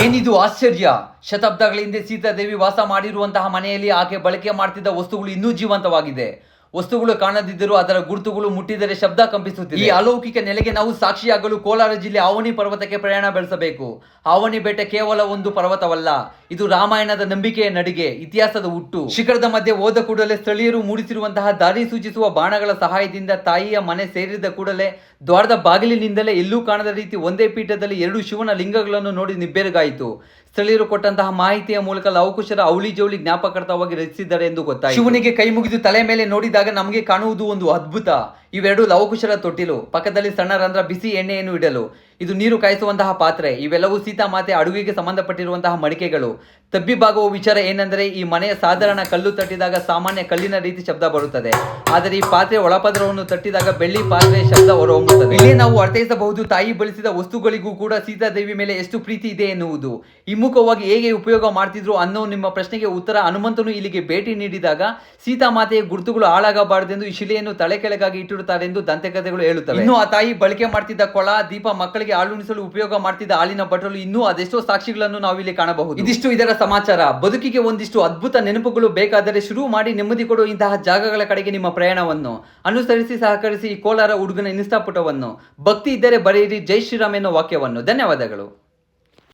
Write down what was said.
ಏನಿದು ಆಶ್ಚರ್ಯ! ಶತಾಬ್ದಗಳ ಹಿಂದೆ ಸೀತಾದೇವಿ ವಾಸ ಮಾಡಿರುವಂತಹ ಮನೆಯಲ್ಲಿ ಆಕೆ ಬಳಕೆ ಮಾಡ್ತಿದ್ದ ವಸ್ತುಗಳು ಇನ್ನೂ ಜೀವಂತವಾಗಿದೆ. ವಸ್ತುಗಳು ಕಾಣದಿದ್ದರೂ ಅದರ ಗುರುತುಗಳು ಮುಟ್ಟಿದರೆ ಶಬ್ದ ಕಂಪಿಸುತ್ತಿದೆ. ಈ ಅಲೌಕಿಕ ನೆಲೆಗೆ ನಾವು ಸಾಕ್ಷಿಯಾಗಲು ಕೋಲಾರ ಜಿಲ್ಲೆ ಆವನಿ ಪರ್ವತಕ್ಕೆ ಪ್ರಯಾಣ ಬೆಳೆಸಬೇಕು. ಆವನಿ ಬೆಟ್ಟ ಕೇವಲ ಒಂದು ಪರ್ವತವಲ್ಲ, ಇದು ರಾಮಾಯಣದ ನಂಬಿಕೆಯ ನಡಿಗೆ, ಇತಿಹಾಸದ ಹುಟ್ಟು. ಶಿಖರದ ಮಧ್ಯೆ ಹೋದ ಕೂಡಲೇ ಸ್ಥಳೀಯರು ಮೂಡಿಸಿರುವಂತಹ ದಾರಿ ಸೂಚಿಸುವ ಬಾಣಗಳ ಸಹಾಯದಿಂದ ತಾಯಿಯ ಮನೆ ಸೇರಿದ ಕೂಡಲೇ ದ್ವಾರದ ಬಾಗಿಲಿನಿಂದಲೇ ಎಲ್ಲೂ ಕಾಣದ ರೀತಿ ಒಂದೇ ಪೀಠದಲ್ಲಿ 2 ಶಿವನ ಲಿಂಗಗಳನ್ನು ನೋಡಿ ನಿಬ್ಬೆರಗಾಯಿತು. ಸ್ಥಳೀಯರು ಕೊಟ್ಟಂತಹ ಮಾಹಿತಿಯ ಮೂಲಕ ಲವಕುಶರ ಅವಳಿ ಜವಳಿ ಜ್ಞಾಪಕಾರ್ಥವಾಗಿ ರಚಿಸಿದ್ದಾರೆ ಎಂದು ಗೊತ್ತಾಯಿತು. ಶಿವನಿಗೆ ಕೈ ಮುಗಿದು ತಲೆ ಮೇಲೆ ನೋಡಿದಾಗ ನಮಗೆ ಕಾಣುವುದು ಒಂದು ಅದ್ಭುತ. ಇವೆರಡು ಲವಕುಶರ ತೊಟ್ಟಿಲು, ಪಕ್ಕದಲ್ಲಿ ಸಣ್ಣ ರಂಧ್ರ ಬಿಸಿ ಎಣ್ಣೆಯನ್ನು ಇಡಲು, ಇದು ನೀರು ಕಾಯಿಸುವಂತಹ ಪಾತ್ರೆ. ಇವೆಲ್ಲವೂ ಸೀತಾಮಾತೆ ಅಡುಗೆಗೆ ಸಂಬಂಧಪಟ್ಟಿರುವಂತಹ ಮಡಿಕೆಗಳು. ತಬ್ಬಿಬಾಗುವ ವಿಚಾರ ಏನೆಂದರೆ ಈ ಮನೆಯ ಸಾಧಾರಣ ಕಲ್ಲು ತಟ್ಟಿದಾಗ ಸಾಮಾನ್ಯ ಕಲ್ಲಿನ ರೀತಿ ಶಬ್ದ ಬರುತ್ತದೆ, ಆದರೆ ಈ ಪಾತ್ರೆ ಒಳಪದರವನ್ನು ತಟ್ಟಿದಾಗ ಬೆಳ್ಳಿ ಪಾತ್ರೆ ಶಬ್ದ ಹೊರಹೊಮ್ಮುತ್ತದೆ. ಇಲ್ಲಿ ನಾವು ಅರ್ಥೈಸಬಹುದು ತಾಯಿ ಬಳಸಿದ ವಸ್ತುಗಳಿಗೂ ಕೂಡ ಸೀತಾದೇವಿ ಮೇಲೆ ಎಷ್ಟು ಪ್ರೀತಿ ಇದೆ ಎನ್ನುವುದು. ಹಿಮ್ಮುಖವಾಗಿ ಹೇಗೆ ಉಪಯೋಗ ಮಾಡ್ತಿದ್ರು ಅನ್ನೋ ನಿಮ್ಮ ಪ್ರಶ್ನೆಗೆ ಉತ್ತರ ಹನುಮಂತನು ಇಲ್ಲಿಗೆ ಭೇಟಿ ನೀಡಿದಾಗ ಸೀತಾಮಾತೆಯ ಗುರುತುಗಳು ಹಾಳಾಗಬಾರದೆಂದು ಈ ಶಿಲೆಯನ್ನು ತಲೆ ಕೆಳಗಾಗಿ ಇಟ್ಟಿರುತ್ತಾರೆ ಎಂದು ದಂತಕಥೆಗಳು ಹೇಳುತ್ತವೆ. ಇನ್ನು ಆ ತಾಯಿ ಬಳಕೆ ಮಾಡ್ತಿದ್ದ ಕೊಳ, ದೀಪ, ಮಕ್ಕಳಿಗೆ ಹಾಲುಣಿಸಲು ಉಪಯೋಗ ಮಾಡ್ತಿದ್ದ ಹಾಲಿನ ಬಟ್ಟಲು, ಇನ್ನೂ ಅದೆಷ್ಟೋ ಸಾಕ್ಷಿಗಳನ್ನು ನಾವಿಲ್ಲಿ ಕಾಣಬಹುದು. ಇದಿಷ್ಟು ಇದರ ಸಮಾಚಾರ. ಬದುಕಿಗೆ ಒಂದಿಷ್ಟು ಅದ್ಭುತ ನೆನಪುಗಳು ಬೇಕಾದರೆ ಶುರು ಮಾಡಿ ನೆಮ್ಮದಿ ಕೊಡುವ ಇಂತಹ ಜಾಗಗಳ ಕಡೆಗೆ ನಿಮ್ಮ ಪ್ರಯಾಣವನ್ನು ಅನುಸರಿಸಿ ಸಹಕರಿಸಿ ಈ ಕೋಲಾರ ಹುಡುಗನ ಇನ್ಸ್ಟಾ ಪುಟವನ್ನು. ಭಕ್ತಿ ಇದ್ದರೆ ಬರೆಯಿರಿ ಜೈ ಶ್ರೀರಾಮ್ ಎನ್ನುವ ವಾಕ್ಯವನ್ನು. ಧನ್ಯವಾದಗಳು.